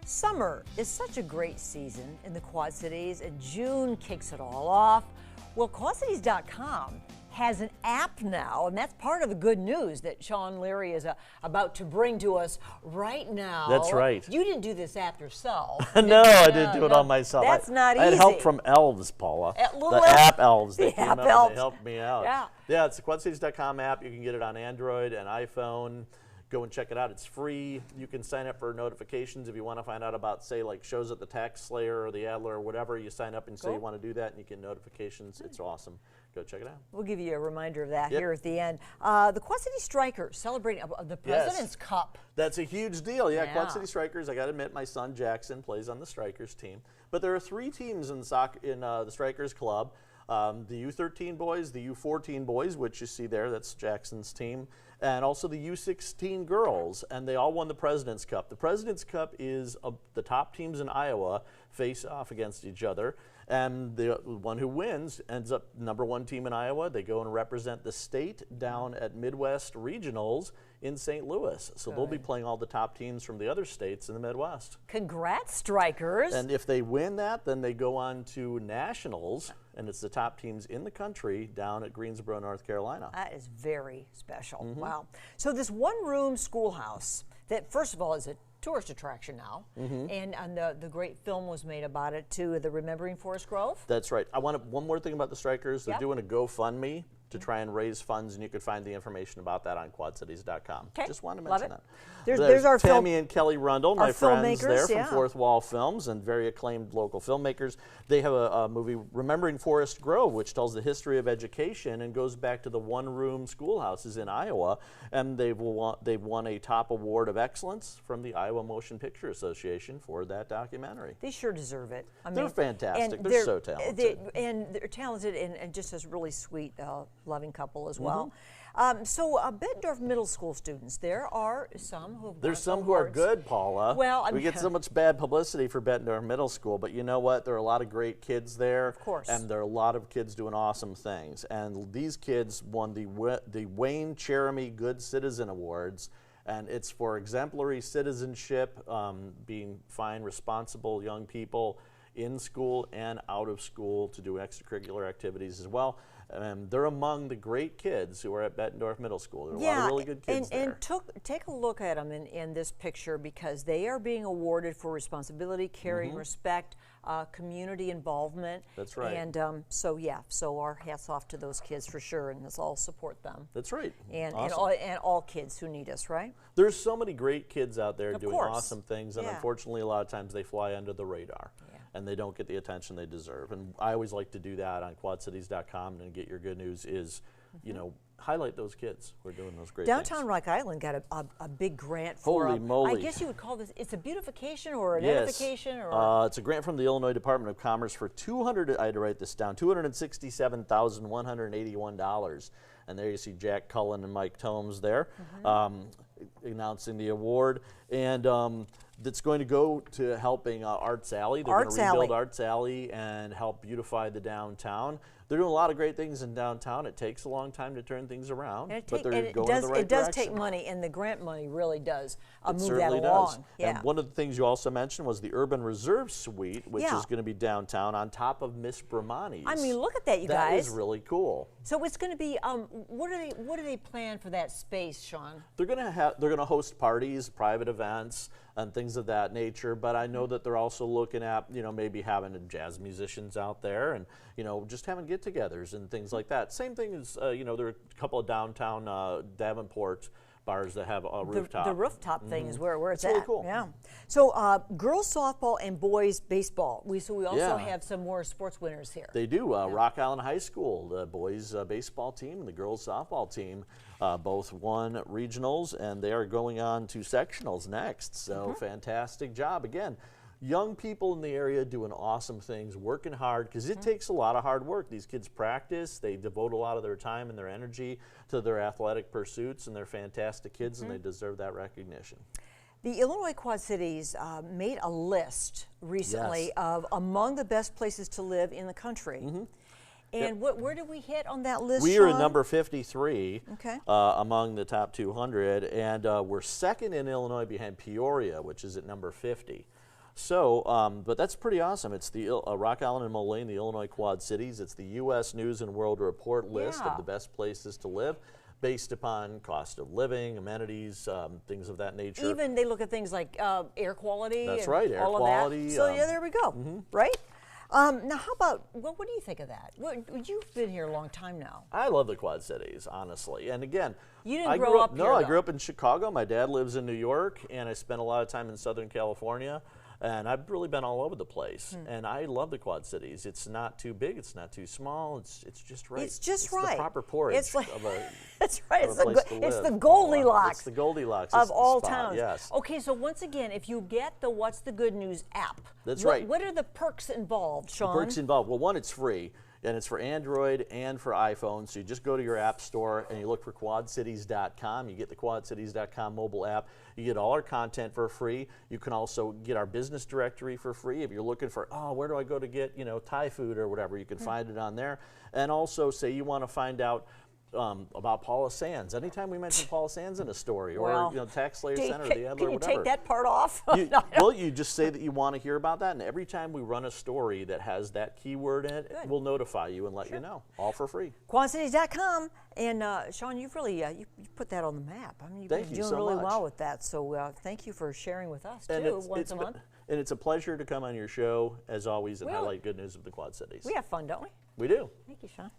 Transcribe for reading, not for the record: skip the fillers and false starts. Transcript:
Summer is such a great season in the Quad Cities, and June kicks it all off. Well, QuadCities.com has an app now, and that's part of the good news that Sean Leary is about to bring to us right now. That's right. You didn't do this app yourself. No, I didn't do it all myself. That's not easy. I had help from elves, Paula. Little app elves. They the came app up elves. and they helped me out. Yeah, it's the QuadCities.com app. You can get it on Android and iPhone. Go and check it out. It's free. You can sign up for notifications if you want to find out about, say, like shows at the Tax Slayer or the Adler or whatever. You sign up and say you want to do that, and you get notifications. It's awesome. Go check it out. We'll give you a reminder of that here at the end. The Quad City Strikers celebrating the President's Cup. That's a huge deal. Yeah, Quad City Strikers. I got to admit, my son Jackson plays on the Strikers team. But there are 3 teams in the Strikers Club. The U13 boys, the U14 boys, which you see there, that's Jackson's team, and also the U16 girls, and they all won the President's Cup. The President's Cup is the top teams in Iowa face off against each other, and the one who wins ends up #1 team in Iowa. They go and represent the state down at Midwest Regionals in St. Louis. So they'll be playing all the top teams from the other states in the Midwest. Congrats, Strikers. And if they win that, then they go on to Nationals, and it's the top teams in the country down at Greensboro, North Carolina. That is very special. Wow. So this one-room schoolhouse that, first of all, is a tourist attraction now, and the great film was made about it too, the Remembering Forest Grove. That's right. I want one more thing about the Strikers. They're doing a GoFundMe to try and raise funds, and you can find the information about that on QuadCities.com. Just wanted to mention that. There's our Tammy and Kelly Rundle, my friends there from yeah. Fourth Wall Films, and very acclaimed local filmmakers. They have a movie, Remembering Forest Grove, which tells the history of education and goes back to the one-room schoolhouses in Iowa, and they've won a top award of excellence from the Iowa Motion Picture Association for that documentary. They sure deserve it. I mean, they're fantastic. They're so talented. They're talented and just a really sweet, loving couple as well. So Bettendorf Middle School students, there are some who have There's some who are good, Paula. Well, I mean, we get so much bad publicity for Bettendorf Middle School, but you know what? There are a lot of great kids there. Of course. And there are a lot of kids doing awesome things. And these kids won the Wayne Cheremy Good Citizen Awards, and it's for exemplary citizenship, being fine, responsible young people in school and out of school to do extracurricular activities as well. And they're among the great kids who are at Bettendorf Middle School. There are a lot of really good kids there. And take a look at them in this picture, because they are being awarded for responsibility, caring, respect, community involvement. That's right. And so our hats off to those kids for sure, and let's all support them. That's right. And, awesome. and all kids who need us, right? There's so many great kids out there doing course. awesome things, and unfortunately a lot of times they fly under the radar. And they don't get the attention they deserve. And I always like to do that on QuadCities.com and get your good news is, you know, highlight those kids who are doing those great things. Downtown Rock Island got a big grant for Holy moly. I guess you would call this, it's a beautification or an edification? Or it's a grant from the Illinois Department of Commerce for I had to write this down, $267,181. And there you see Jack Cullen and Mike Tomes there announcing the award. And that's going to go to helping Arts Alley. They're going to rebuild Arts Alley and help beautify the downtown. They're doing a lot of great things in downtown. It takes a long time to turn things around, but they're going in the right direction. It does take money, and the grant money really does move that along. Does. And one of the things you also mentioned was the Urban Reserve Suite, which is going to be downtown on top of Miss Bramani's. I mean, look at that, you guys. That is really cool. So it's going to be. What do they plan for that space, Sean? They're going to host parties, private events, and things of that nature. But I know that they're also looking at, you know, maybe having jazz musicians out there, and you know, just having get-togethers and things like that. Same thing as you know, there are a couple of downtown Davenport bars that have a rooftop. The rooftop thing is where it's at. Really cool. Yeah. So girls softball and boys baseball. We also have some more sports winners here. They do. Rock Island High School, the boys baseball team and the girls softball team, both won regionals, and they are going on to sectionals next. So fantastic job again. Young people in the area doing awesome things, working hard, because it takes a lot of hard work. These kids practice, they devote a lot of their time and their energy to their athletic pursuits, and they're fantastic kids, and they deserve that recognition. The Illinois Quad Cities made a list recently of among the best places to live in the country. And where did we hit on that list, We are at number 53 okay. Among the top 200, and we're second in Illinois behind Peoria, which is at number 50. So, but that's pretty awesome. It's the Rock Island and Moline, the Illinois Quad Cities. It's the U.S. News and World Report list of the best places to live, based upon cost of living, amenities, things of that nature. Even they look at things like air quality. That's and right, air all quality. Of that. So yeah, there we go. Right. Now, how about, well, what do you think of that? You've been here a long time now. I love the Quad Cities, honestly. And again, you didn't grow up here. No, I grew up in Chicago. My dad lives in New York, and I spent a lot of time in Southern California. And I've really been all over the place, and I love the Quad Cities. It's not too big, it's not too small. It's just right. It's just right. The proper porridge it's like, of a. That's right. Of It's the Goldilocks. It's the Goldilocks of all spot, towns. Yes. Okay, so once again, if you get the What's the Good News app, that's right. What are the perks involved, Sean? The perks involved. Well, one, it's free. And it's for Android and for iPhone. So you just go to your app store and you look for quadcities.com. You get the quadcities.com mobile app. You get all our content for free. You can also get our business directory for free. If you're looking for, where do I go to get, Thai food or whatever, you can find it on there. And also, say you want to find out about Paula Sands. Anytime we mention Paula Sands in a story, or Tax Slayer Center, the Adler, can you whatever. take that part off? Well, you just say that you want to hear about that, and every time we run a story that has that keyword in it, we'll notify you and let you know, all for free. Quadcities.com, and Sean, you've really you put that on the map. I mean, you've been doing really well with that. So thank you for sharing with us too, once a month. And it's a pleasure to come on your show as always and highlight good news of the Quad Cities. We have fun, don't we? We do. Thank you, Sean.